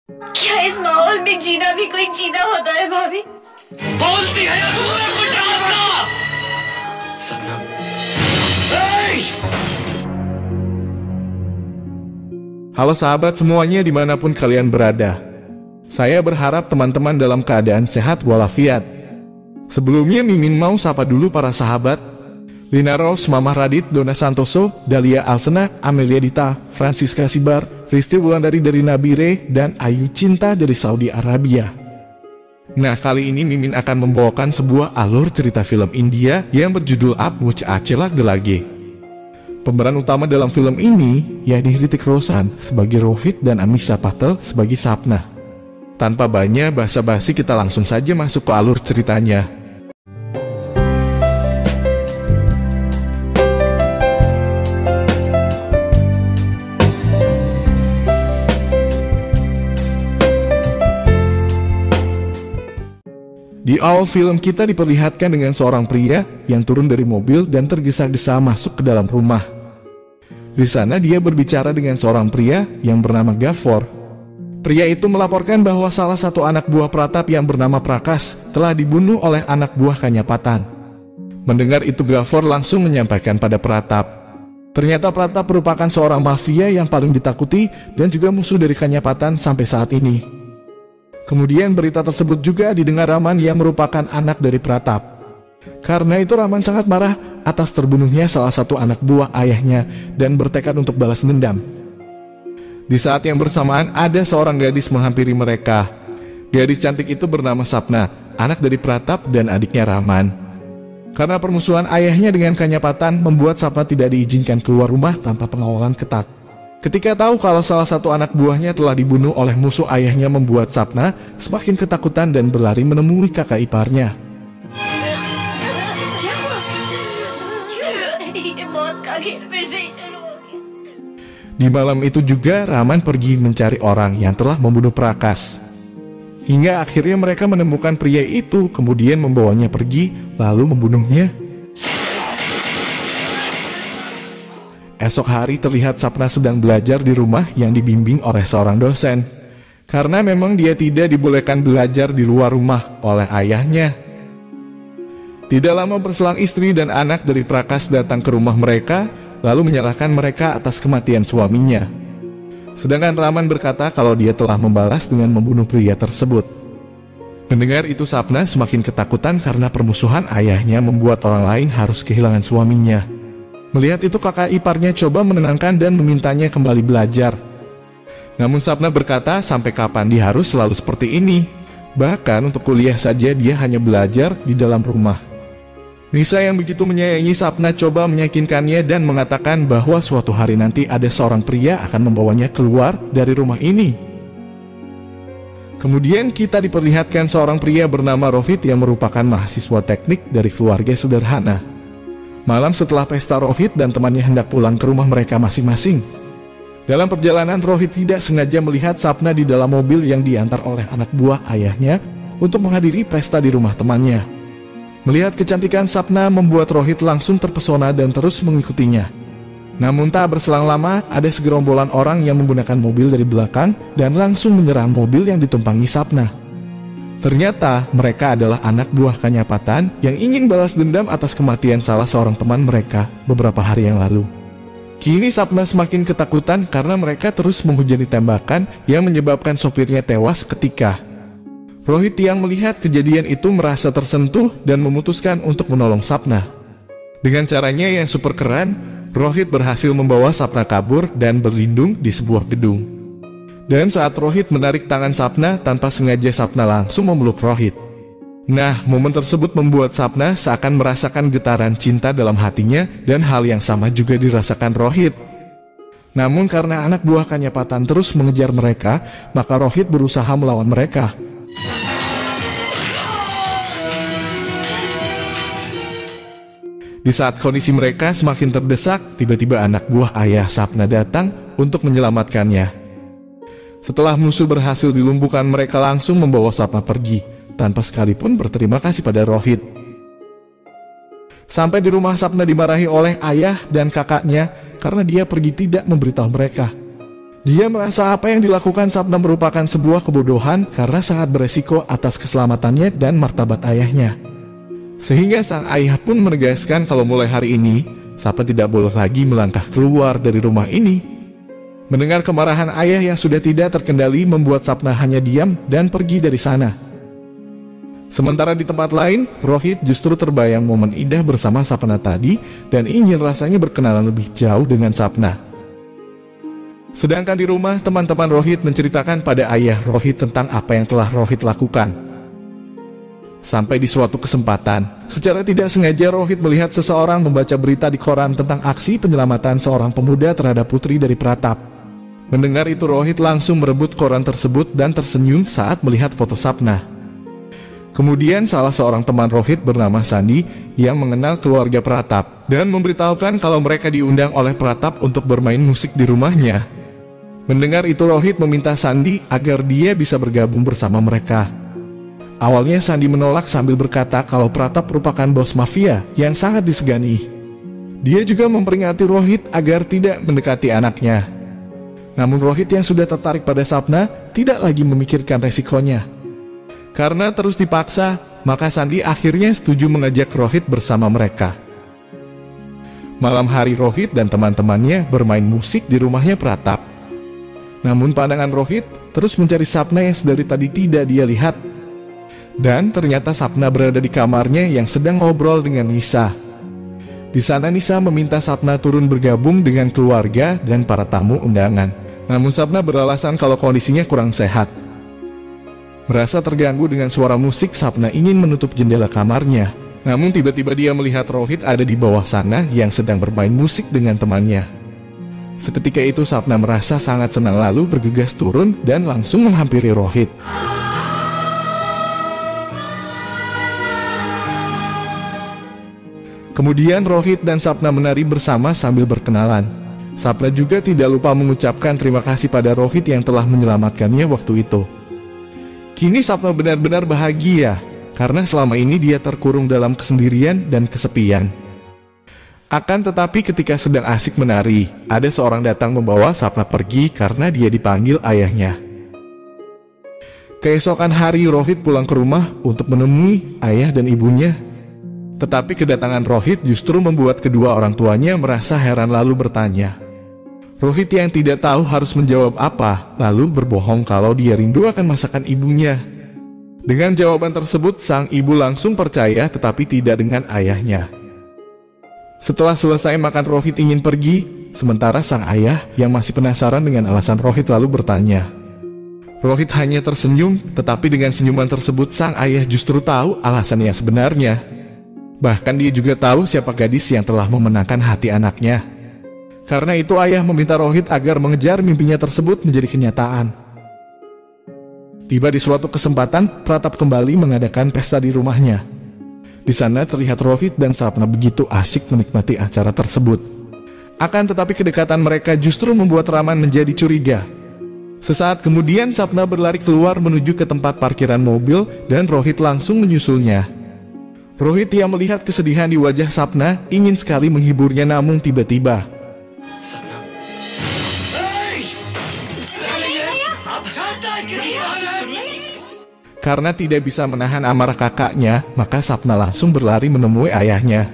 क्या इस माहौल में जीना भी कोई जीना होता है भाभी? बोलती है या तू है कुछ अपना? सपना। Halo sahabat semuanya dimanapun kalian berada. Saya berharap teman-teman dalam keadaan sehat walafiat. Sebelumnya Mimin mau sapa dulu para sahabat. Lina Rose, Mama Radit, Dona Santoso, Dahlia Alsena, Amelia Dita, Francisca Sibar, Risti Wulandari dari Nabire, dan Ayu Cinta dari Saudi Arabia. Nah, kali ini Mimin akan membawakan sebuah alur cerita film India yang berjudul Ab Much Ache Lag Lage. Pemeran utama dalam film ini yakni Hrithik Roshan sebagai Rohit dan Amisha Patel sebagai Sapna. Tanpa banyak basa-basi kita langsung saja masuk ke alur ceritanya. Di awal film kita diperlihatkan dengan seorang pria yang turun dari mobil dan tergesa-gesa masuk ke dalam rumah. Di sana dia berbicara dengan seorang pria yang bernama Gaffur. Pria itu melaporkan bahwa salah satu anak buah Pratap yang bernama Prakas telah dibunuh oleh anak buah Kanyapatan. Mendengar itu Gaffur langsung menyampaikan pada Pratap. Ternyata Pratap merupakan seorang mafia yang paling ditakuti dan juga musuh dari Kanyapatan sampai saat ini. Kemudian berita tersebut juga didengar Raman yang merupakan anak dari Pratap. Karena itu Raman sangat marah atas terbunuhnya salah satu anak buah ayahnya dan bertekad untuk balas dendam. Di saat yang bersamaan ada seorang gadis menghampiri mereka. Gadis cantik itu bernama Sapna, anak dari Pratap dan adiknya Raman. Karena permusuhan ayahnya dengan Kanyapatan membuat Sapna tidak diizinkan keluar rumah tanpa pengawalan ketat. Ketika tahu kalau salah satu anak buahnya telah dibunuh oleh musuh ayahnya membuat Sapna semakin ketakutan dan berlari menemui kakak iparnya. Di malam itu juga Raman pergi mencari orang yang telah membunuh Prakas. Hingga akhirnya mereka menemukan pria itu, kemudian membawanya pergi lalu membunuhnya. Esok hari terlihat Sapna sedang belajar di rumah yang dibimbing oleh seorang dosen. Karena memang dia tidak dibolehkan belajar di luar rumah oleh ayahnya. Tidak lama berselang istri dan anak dari Prakas datang ke rumah mereka, lalu menyalahkan mereka atas kematian suaminya. Sedangkan Raman berkata kalau dia telah membalas dengan membunuh pria tersebut. Mendengar itu Sapna semakin ketakutan karena permusuhan ayahnya membuat orang lain harus kehilangan suaminya. Melihat itu kakak iparnya coba menenangkan dan memintanya kembali belajar. Namun Sapna berkata sampai kapan dia harus selalu seperti ini. Bahkan untuk kuliah saja dia hanya belajar di dalam rumah. Nisa yang begitu menyayangi Sapna coba meyakinkannya dan mengatakan bahwa suatu hari nanti ada seorang pria akan membawanya keluar dari rumah ini. Kemudian kita diperlihatkan seorang pria bernama Rohit yang merupakan mahasiswa teknik dari keluarga sederhana. Malam setelah pesta Rohit dan temannya hendak pulang ke rumah mereka masing-masing. Dalam perjalanan Rohit tidak sengaja melihat Sapna di dalam mobil yang diantar oleh anak buah ayahnya untuk menghadiri pesta di rumah temannya. Melihat kecantikan Sapna membuat Rohit langsung terpesona dan terus mengikutinya. Namun tak berselang lama ada segerombolan orang yang menggunakan mobil dari belakang dan langsung menyerang mobil yang ditumpangi Sapna. Ternyata mereka adalah anak buah Kanyapatan yang ingin balas dendam atas kematian salah seorang teman mereka beberapa hari yang lalu. Kini Sapna semakin ketakutan karena mereka terus menghujani tembakan yang menyebabkan sopirnya tewas seketika. Rohit yang melihat kejadian itu merasa tersentuh dan memutuskan untuk menolong Sapna. Dengan caranya yang super keren, Rohit berhasil membawa Sapna kabur dan berlindung di sebuah gedung. Dan saat Rohit menarik tangan Sapna, tanpa sengaja Sapna langsung memeluk Rohit. Nah, momen tersebut membuat Sapna seakan merasakan getaran cinta dalam hatinya dan hal yang sama juga dirasakan Rohit. Namun karena anak buah Kanyapatan terus mengejar mereka, maka Rohit berusaha melawan mereka. Di saat kondisi mereka semakin terdesak, tiba-tiba anak buah ayah Sapna datang untuk menyelamatkannya. Setelah musuh berhasil dilumpuhkan, mereka langsung membawa Sapna pergi, tanpa sekalipun berterima kasih pada Rohit. Sampai di rumah Sapna dimarahi oleh ayah dan kakaknya karena dia pergi tidak memberitahu mereka. Dia merasa apa yang dilakukan Sapna merupakan sebuah kebodohan karena sangat beresiko atas keselamatannya dan martabat ayahnya. Sehingga sang ayah pun menegaskan kalau mulai hari ini, Sapna tidak boleh lagi melangkah keluar dari rumah ini. Mendengar kemarahan ayah yang sudah tidak terkendali membuat Sapna hanya diam dan pergi dari sana. Sementara di tempat lain, Rohit justru terbayang momen indah bersama Sapna tadi dan ingin rasanya berkenalan lebih jauh dengan Sapna. Sedangkan di rumah, teman-teman Rohit menceritakan pada ayah Rohit tentang apa yang telah Rohit lakukan. Sampai di suatu kesempatan, secara tidak sengaja Rohit melihat seseorang membaca berita di koran tentang aksi penyelamatan seorang pemuda terhadap putri dari Pratap. Mendengar itu Rohit langsung merebut koran tersebut dan tersenyum saat melihat foto Sapna. Kemudian salah seorang teman Rohit bernama Sandi yang mengenal keluarga Pratap dan memberitahukan kalau mereka diundang oleh Pratap untuk bermain musik di rumahnya. Mendengar itu Rohit meminta Sandi agar dia bisa bergabung bersama mereka. Awalnya Sandi menolak sambil berkata kalau Pratap merupakan bos mafia yang sangat disegani. Dia juga memperingati Rohit agar tidak mendekati anaknya. Namun Rohit yang sudah tertarik pada Sapna tidak lagi memikirkan resikonya. Karena terus dipaksa, maka Sandi akhirnya setuju mengajak Rohit bersama mereka. Malam hari Rohit dan teman-temannya bermain musik di rumahnya Pratap. Namun pandangan Rohit terus mencari Sapna yang sedari tadi tidak dia lihat. Dan ternyata Sapna berada di kamarnya yang sedang ngobrol dengan Nisa. Di sana Nisa meminta Sapna turun bergabung dengan keluarga dan para tamu undangan. Namun Sapna beralasan kalau kondisinya kurang sehat. Merasa terganggu dengan suara musik, Sapna ingin menutup jendela kamarnya. Namun tiba-tiba dia melihat Rohit ada di bawah sana yang sedang bermain musik dengan temannya. Seketika itu Sapna merasa sangat senang lalu bergegas turun dan langsung menghampiri Rohit. Kemudian Rohit dan Sapna menari bersama sambil berkenalan. Sapna juga tidak lupa mengucapkan terima kasih pada Rohit yang telah menyelamatkannya waktu itu. Kini Sapna benar-benar bahagia karena selama ini dia terkurung dalam kesendirian dan kesepian. Akan tetapi ketika sedang asik menari, ada seorang datang membawa Sapna pergi karena dia dipanggil ayahnya. Keesokan hari Rohit pulang ke rumah untuk menemui ayah dan ibunya. Tetapi kedatangan Rohit justru membuat kedua orang tuanya merasa heran lalu bertanya. Rohit yang tidak tahu harus menjawab apa, lalu berbohong kalau dia rindu akan masakan ibunya. Dengan jawaban tersebut, sang ibu langsung percaya tetapi tidak dengan ayahnya. Setelah selesai makan Rohit ingin pergi, sementara sang ayah yang masih penasaran dengan alasan Rohit lalu bertanya. Rohit hanya tersenyum, tetapi dengan senyuman tersebut sang ayah justru tahu alasan yang sebenarnya. Bahkan dia juga tahu siapa gadis yang telah memenangkan hati anaknya. Karena itu ayah meminta Rohit agar mengejar mimpinya tersebut menjadi kenyataan. Tiba di suatu kesempatan, Pratap kembali mengadakan pesta di rumahnya. Di sana terlihat Rohit dan Sapna begitu asyik menikmati acara tersebut. Akan tetapi kedekatan mereka justru membuat Raman menjadi curiga. Sesaat kemudian Sapna berlari keluar menuju ke tempat parkiran mobil dan Rohit langsung menyusulnya. Rohit yang melihat kesedihan di wajah Sapna ingin sekali menghiburnya, namun tiba-tiba karena tidak bisa menahan amarah kakaknya, maka Sapna langsung berlari menemui ayahnya.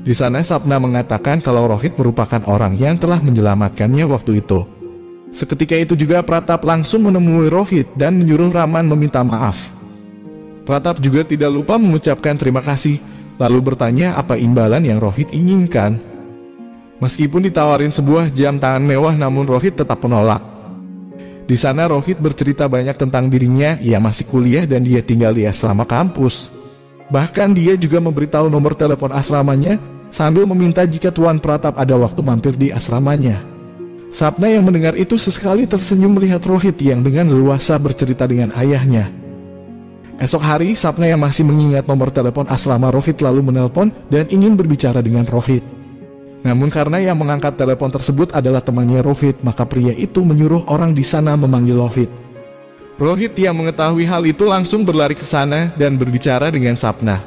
Di sana Sapna mengatakan kalau Rohit merupakan orang yang telah menyelamatkannya waktu itu. Seketika itu juga Pratap langsung menemui Rohit dan menyuruh Raman meminta maaf. Pratap juga tidak lupa mengucapkan terima kasih, lalu bertanya apa imbalan yang Rohit inginkan. Meskipun ditawarin sebuah jam tangan mewah, namun Rohit tetap menolak. Di sana Rohit bercerita banyak tentang dirinya, ia masih kuliah dan dia tinggal di asrama kampus. Bahkan dia juga memberitahu nomor telepon asramanya sambil meminta jika Tuan Pratap ada waktu mampir di asramanya. Sapna yang mendengar itu sesekali tersenyum melihat Rohit yang dengan leluasa bercerita dengan ayahnya. Esok hari Sapna yang masih mengingat nomor telepon asrama Rohit lalu menelpon dan ingin berbicara dengan Rohit. Namun karena yang mengangkat telepon tersebut adalah temannya Rohit, maka pria itu menyuruh orang di sana memanggil Rohit. Rohit yang mengetahui hal itu langsung berlari ke sana dan berbicara dengan Sapna.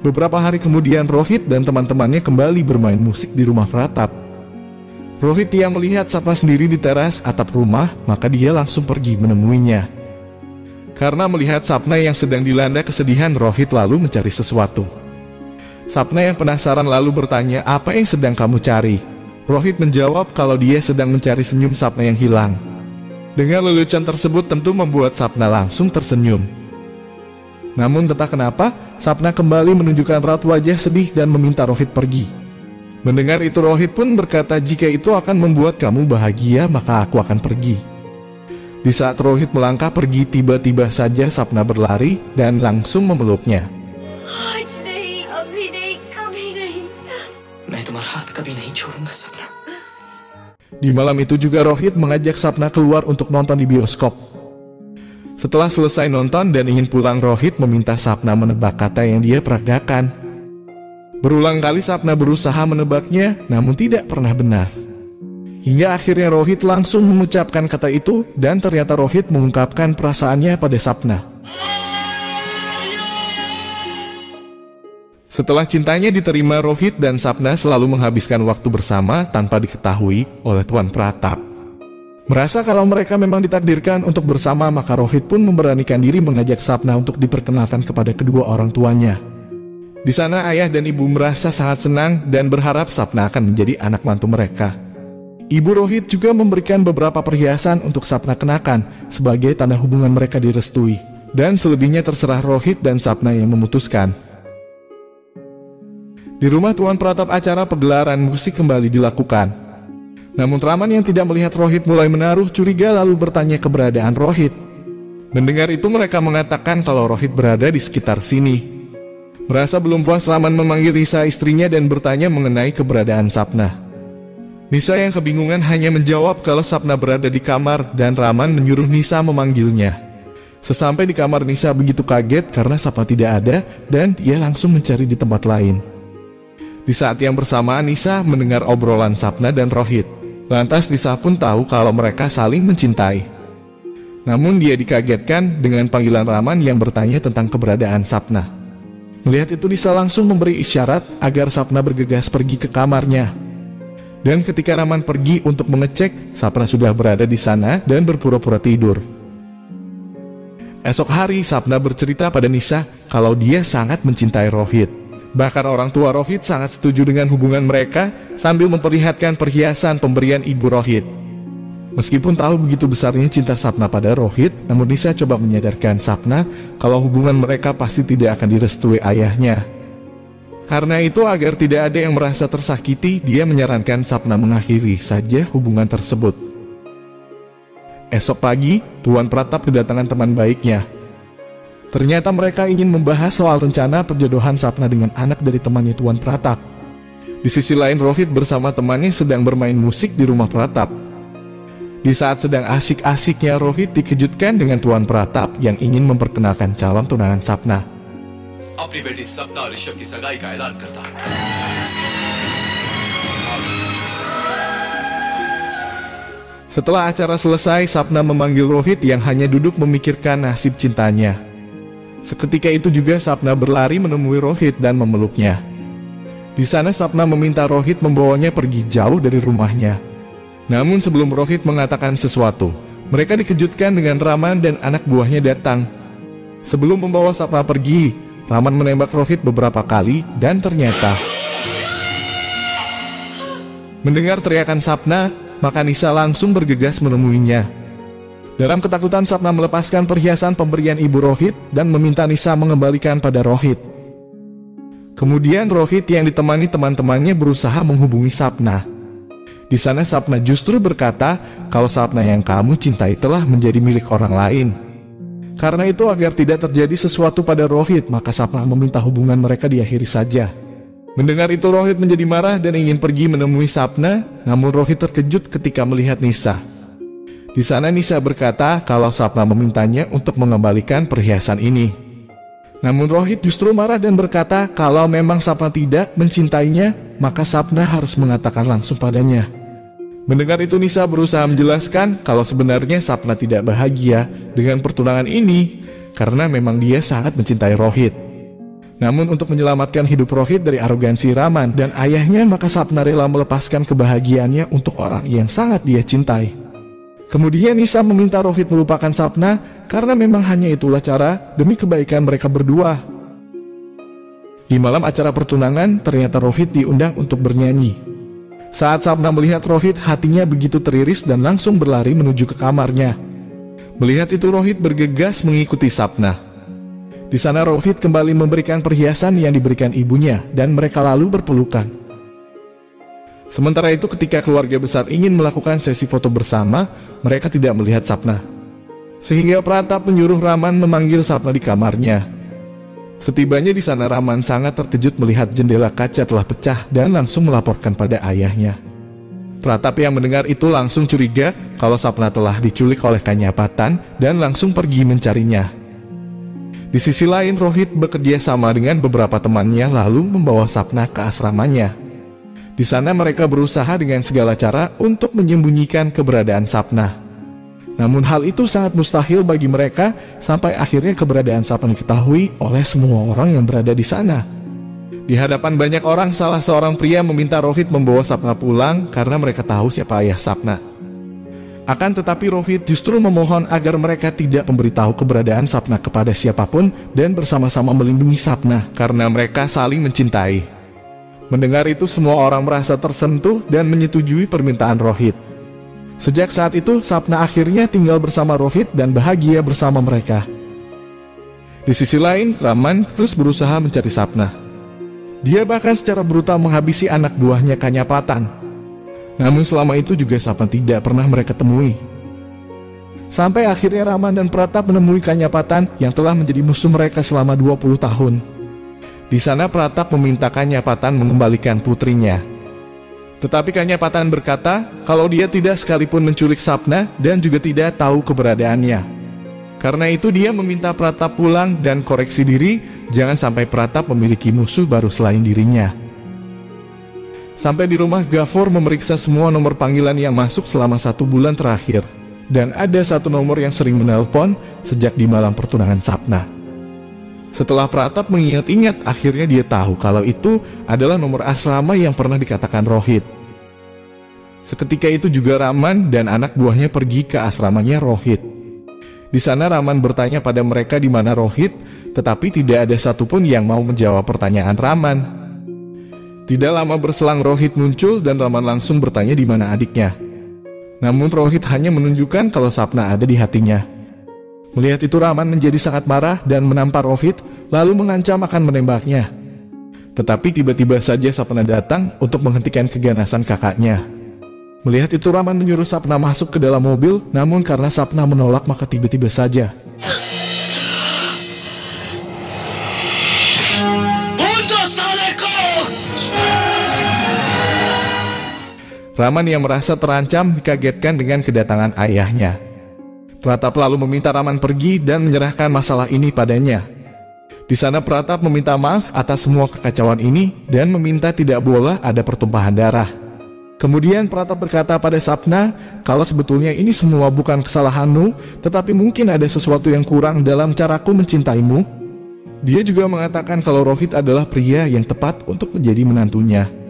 Beberapa hari kemudian Rohit dan teman-temannya kembali bermain musik di rumah Pratap. Rohit yang melihat Sapna sendiri di teras atap rumah, maka dia langsung pergi menemuinya. Karena melihat Sapna yang sedang dilanda kesedihan, Rohit lalu mencari sesuatu. Sapna yang penasaran lalu bertanya, "Apa yang sedang kamu cari?" Rohit menjawab kalau dia sedang mencari senyum Sapna yang hilang. Dengan lelucon tersebut tentu membuat Sapna langsung tersenyum. Namun entah kenapa, Sapna kembali menunjukkan raut wajah sedih dan meminta Rohit pergi. Mendengar itu Rohit pun berkata, "Jika itu akan membuat kamu bahagia, maka aku akan pergi." Di saat Rohit melangkah pergi, tiba-tiba saja Sapna berlari dan langsung memeluknya. आज नहीं, अभी नहीं, कभी नहीं। मैं तुम्हारा हाथ कभी नहीं छोड़ूंगा सपना। Di malam itu juga Rohit mengajak Sapna keluar untuk nonton di bioskop. Setelah selesai nonton dan ingin pulang, Rohit meminta Sapna menebak kata yang dia peragakan. Berulang kali Sapna berusaha menebaknya, namun tidak pernah benar. Hingga akhirnya Rohit langsung mengucapkan kata itu, dan ternyata Rohit mengungkapkan perasaannya pada Sapna. Setelah cintanya diterima, Rohit dan Sapna selalu menghabiskan waktu bersama tanpa diketahui oleh Tuan Pratap. Merasa kalau mereka memang ditakdirkan untuk bersama, maka Rohit pun memberanikan diri mengajak Sapna untuk diperkenalkan kepada kedua orang tuanya. Di sana ayah dan ibu merasa sangat senang dan berharap Sapna akan menjadi anak mantu mereka. Ibu Rohit juga memberikan beberapa perhiasan untuk Sapna kenakan sebagai tanda hubungan mereka direstui. Dan selebihnya terserah Rohit dan Sapna yang memutuskan. Di rumah Tuan Pratap acara pegelaran musik kembali dilakukan. Namun Raman yang tidak melihat Rohit mulai menaruh curiga lalu bertanya keberadaan Rohit. Mendengar itu mereka mengatakan kalau Rohit berada di sekitar sini. Merasa belum puas, Raman memanggil Nisa istrinya dan bertanya mengenai keberadaan Sapna. Nisa yang kebingungan hanya menjawab kalau Sapna berada di kamar dan Raman menyuruh Nisa memanggilnya. Sesampai di kamar, Nisa begitu kaget karena Sapna tidak ada dan dia langsung mencari di tempat lain. Di saat yang bersamaan Nisa mendengar obrolan Sapna dan Rohit. Lantas Nisa pun tahu kalau mereka saling mencintai. Namun dia dikagetkan dengan panggilan Raman yang bertanya tentang keberadaan Sapna. Melihat itu Nisa langsung memberi isyarat agar Sapna bergegas pergi ke kamarnya. Dan ketika Raman pergi untuk mengecek, Sapna sudah berada di sana dan berpura-pura tidur. Esok hari Sapna bercerita pada Nisa kalau dia sangat mencintai Rohit. Bahkan orang tua Rohit sangat setuju dengan hubungan mereka sambil memperlihatkan perhiasan pemberian ibu Rohit. Meskipun tahu begitu besarnya cinta Sapna pada Rohit, namun Nisa coba menyadarkan Sapna kalau hubungan mereka pasti tidak akan direstui ayahnya. Karena itu agar tidak ada yang merasa tersakiti, dia menyarankan Sapna mengakhiri saja hubungan tersebut. Esok pagi, Tuan Pratap kedatangan teman baiknya. Ternyata mereka ingin membahas soal rencana perjodohan Sapna dengan anak dari temannya Tuan Pratap. Di sisi lain, Rohit bersama temannya sedang bermain musik di rumah Pratap. Di saat sedang asik-asiknya, Rohit dikejutkan dengan Tuan Pratap yang ingin memperkenalkan calon tunangan Sapna. अपनी बेटी सपना और ऋषभ की सगाई का ऐलान करता है। Setelah acara selesai, Sapna memanggil Rohit yang hanya duduk memikirkan nasib cintanya. Seketika itu juga Sapna berlari menemui Rohit dan memeluknya. Di sana Sapna meminta Rohit membawanya pergi jauh dari rumahnya. Namun sebelum Rohit mengatakan sesuatu, mereka dikejutkan dengan Raman dan anak buahnya datang. Sebelum membawa Sapna pergi, Raman menembak Rohit beberapa kali dan ternyata mendengar teriakan Sapna, maka Nisa langsung bergegas menemuinya. Dalam ketakutan Sapna melepaskan perhiasan pemberian ibu Rohit dan meminta Nisa mengembalikan pada Rohit. Kemudian Rohit yang ditemani teman-temannya berusaha menghubungi Sapna. Di sana Sapna justru berkata kalau Sapna yang kamu cintai telah menjadi milik orang lain. Karena itu agar tidak terjadi sesuatu pada Rohit, maka Sapna meminta hubungan mereka diakhiri saja. Mendengar itu Rohit menjadi marah dan ingin pergi menemui Sapna, namun Rohit terkejut ketika melihat Nisa. Di sana Nisa berkata kalau Sapna memintanya untuk mengembalikan perhiasan ini. Namun Rohit justru marah dan berkata kalau memang Sapna tidak mencintainya, maka Sapna harus mengatakan langsung padanya. Mendengar itu Nisa berusaha menjelaskan kalau sebenarnya Sapna tidak bahagia dengan pertunangan ini karena memang dia sangat mencintai Rohit. Namun untuk menyelamatkan hidup Rohit dari arogansi Raman dan ayahnya, maka Sapna rela melepaskan kebahagiaannya untuk orang yang sangat dia cintai. Kemudian Nisa meminta Rohit melupakan Sapna karena memang hanya itulah cara demi kebaikan mereka berdua. Di malam acara pertunangan, ternyata Rohit diundang untuk bernyanyi. Saat Sapna melihat Rohit, hatinya begitu teriris dan langsung berlari menuju ke kamarnya. Melihat itu, Rohit bergegas mengikuti Sapna. Di sana Rohit kembali memberikan perhiasan yang diberikan ibunya dan mereka lalu berpelukan. Sementara itu ketika keluarga besar ingin melakukan sesi foto bersama, mereka tidak melihat Sapna. Sehingga Pratap menyuruh Raman memanggil Sapna di kamarnya. Setibanya di sana, Raman sangat terkejut melihat jendela kaca telah pecah dan langsung melaporkan pada ayahnya. Pratap yang mendengar itu langsung curiga kalau Sapna telah diculik oleh Kanyapatan dan langsung pergi mencarinya. Di sisi lain, Rohit bekerja sama dengan beberapa temannya lalu membawa Sapna ke asramanya. Di sana mereka berusaha dengan segala cara untuk menyembunyikan keberadaan Sapna. Namun hal itu sangat mustahil bagi mereka sampai akhirnya keberadaan Sapna diketahui oleh semua orang yang berada di sana. Di hadapan banyak orang, salah seorang pria meminta Rohit membawa Sapna pulang karena mereka tahu siapa ayah Sapna. Akan tetapi Rohit justru memohon agar mereka tidak memberitahu keberadaan Sapna kepada siapapun dan bersama-sama melindungi Sapna karena mereka saling mencintai. Mendengar itu, semua orang merasa tersentuh dan menyetujui permintaan Rohit. Sejak saat itu, Sapna akhirnya tinggal bersama Rohit dan bahagia bersama mereka. Di sisi lain, Raman terus berusaha mencari Sapna. Dia bahkan secara brutal menghabisi anak buahnya Kanyapatan. Namun selama itu juga Sapna tidak pernah mereka temui. Sampai akhirnya Raman dan Pratap menemui Kanyapatan yang telah menjadi musuh mereka selama 20 tahun. Di sana Pratap meminta Kanyapatan mengembalikan putrinya. Tetapi Kanyapatan berkata kalau dia tidak sekalipun menculik Sapna dan juga tidak tahu keberadaannya. Karena itu dia meminta Pratap pulang dan koreksi diri, jangan sampai Pratap memiliki musuh baru selain dirinya. Sampai di rumah, Gafur memeriksa semua nomor panggilan yang masuk selama 1 bulan terakhir. Dan ada satu nomor yang sering menelpon sejak di malam pertunangan Sapna. Setelah Pratap mengingat-ingat, akhirnya dia tahu kalau itu adalah nomor asrama yang pernah dikatakan Rohit. Seketika itu juga Raman dan anak buahnya pergi ke asramanya Rohit. Di sana Raman bertanya pada mereka di mana Rohit, tetapi tidak ada satupun yang mau menjawab pertanyaan Raman. Tidak lama berselang Rohit muncul dan Raman langsung bertanya di mana adiknya. Namun Rohit hanya menunjukkan kalau Sapna ada di hatinya. Melihat itu Raman menjadi sangat marah dan menampar Rohit lalu mengancam akan menembaknya. Tetapi tiba-tiba saja Sapna datang untuk menghentikan keganasan kakaknya. Melihat itu Raman menyuruh Sapna masuk ke dalam mobil, namun karena Sapna menolak maka tiba-tiba saja Raman yang merasa terancam dikagetkan dengan kedatangan ayahnya. Pratap lalu meminta Raman pergi dan menyerahkan masalah ini padanya. Di sana Pratap meminta maaf atas semua kekacauan ini dan meminta tidak boleh ada pertumpahan darah. Kemudian Pratap berkata pada Sapna kalau sebetulnya ini semua bukan kesalahanmu, tetapi mungkin ada sesuatu yang kurang dalam caraku mencintaimu. Dia juga mengatakan kalau Rohit adalah pria yang tepat untuk menjadi menantunya.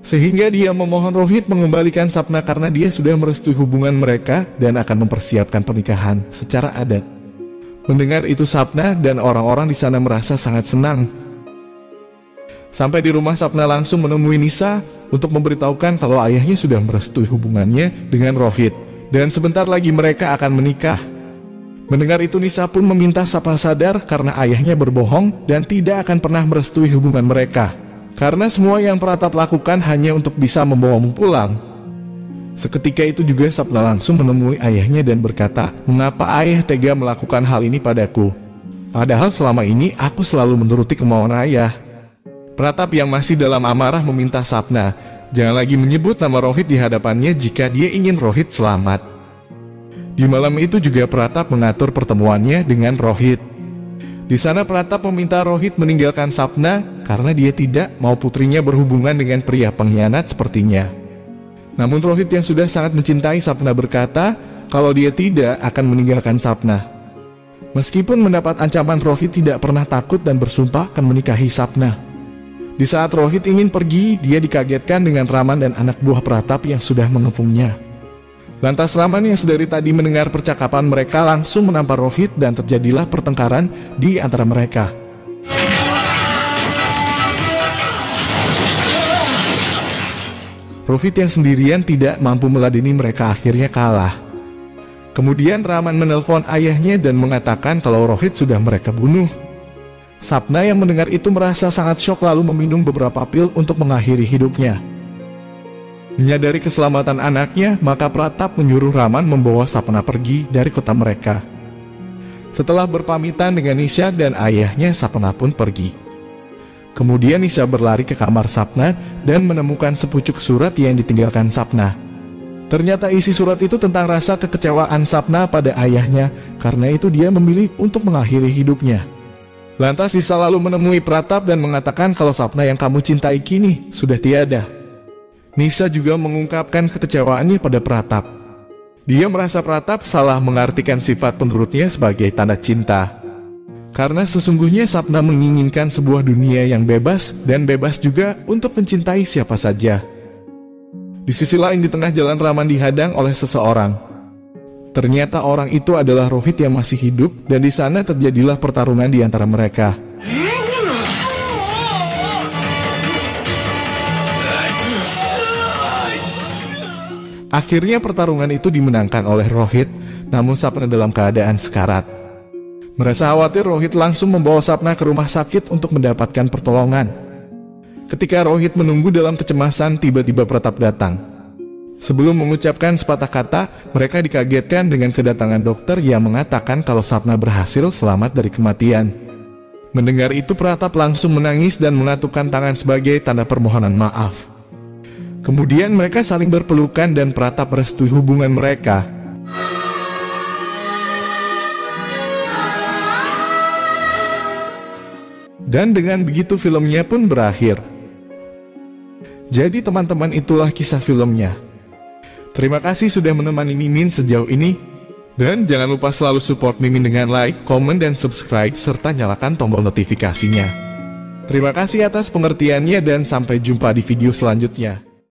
Sehingga dia memohon Rohit mengembalikan Sapna karena dia sudah merestui hubungan mereka dan akan mempersiapkan pernikahan secara adat. Mendengar itu Sapna dan orang-orang di sana merasa sangat senang. Sampai di rumah Sapna langsung menemui Nisa untuk memberitahukan kalau ayahnya sudah merestui hubungannya dengan Rohit dan sebentar lagi mereka akan menikah. Mendengar itu Nisa pun meminta Sapna sadar karena ayahnya berbohong dan tidak akan pernah merestui hubungan mereka. Karena semua yang Pratap lakukan hanya untuk bisa membawamu pulang. Seketika itu juga Sapna langsung menemui ayahnya dan berkata, mengapa ayah tega melakukan hal ini padaku? Padahal selama ini aku selalu menuruti kemauan ayah. Pratap yang masih dalam amarah meminta Sapna jangan lagi menyebut nama Rohit di hadapannya jika dia ingin Rohit selamat. Di malam itu juga Pratap mengatur pertemuannya dengan Rohit. Di sana Pratap meminta Rohit meninggalkan Sapna karena dia tidak mau putrinya berhubungan dengan pria pengkhianat sepertinya. Namun Rohit yang sudah sangat mencintai Sapna berkata kalau dia tidak akan meninggalkan Sapna. Meskipun mendapat ancaman, Rohit tidak pernah takut dan bersumpah akan menikahi Sapna. Di saat Rohit ingin pergi, dia dikagetkan dengan Raman dan anak buah Pratap yang sudah mengepungnya. Lantas Raman yang sedari tadi mendengar percakapan mereka langsung menampar Rohit dan terjadilah pertengkaran di antara mereka. Rohit yang sendirian tidak mampu meladeni mereka, akhirnya kalah. Kemudian Raman menelpon ayahnya dan mengatakan kalau Rohit sudah mereka bunuh. Sapna yang mendengar itu merasa sangat syok lalu meminum beberapa pil untuk mengakhiri hidupnya. Menyadari keselamatan anaknya, maka Pratap menyuruh Raman membawa Sapna pergi dari kota mereka. Setelah berpamitan dengan Nisha dan ayahnya, Sapna pun pergi. Kemudian Nisha berlari ke kamar Sapna dan menemukan sepucuk surat yang ditinggalkan Sapna. Ternyata isi surat itu tentang rasa kekecewaan Sapna pada ayahnya, karena itu dia memilih untuk mengakhiri hidupnya. Lantas Nisha lalu menemui Pratap dan mengatakan kalau Sapna yang kamu cintai kini sudah tiada. Nisha juga mengungkapkan kekecewaannya pada Pratap. Dia merasa Pratap salah mengartikan sifat penurutnya sebagai tanda cinta. Karena sesungguhnya Sapna menginginkan sebuah dunia yang bebas dan bebas juga untuk mencintai siapa saja. Di sisi lain, di tengah jalan Raman dihadang oleh seseorang. Ternyata orang itu adalah Rohit yang masih hidup, dan di sana terjadilah pertarungan di antara mereka. Akhirnya pertarungan itu dimenangkan oleh Rohit, namun Sapna dalam keadaan sekarat. Merasa khawatir, Rohit langsung membawa Sapna ke rumah sakit untuk mendapatkan pertolongan. Ketika Rohit menunggu dalam kecemasan, tiba-tiba Pratap datang. Sebelum mengucapkan sepatah kata, mereka dikagetkan dengan kedatangan dokter yang mengatakan kalau Sapna berhasil selamat dari kematian. Mendengar itu, Pratap langsung menangis dan mengatupkan tangan sebagai tanda permohonan maaf. Kemudian mereka saling berpelukan dan Pratap merestui hubungan mereka. Dan dengan begitu filmnya pun berakhir. Jadi teman-teman, itulah kisah filmnya. Terima kasih sudah menemani Mimin sejauh ini. Dan jangan lupa selalu support Mimin dengan like, komen, dan subscribe, serta nyalakan tombol notifikasinya. Terima kasih atas pengertiannya dan sampai jumpa di video selanjutnya.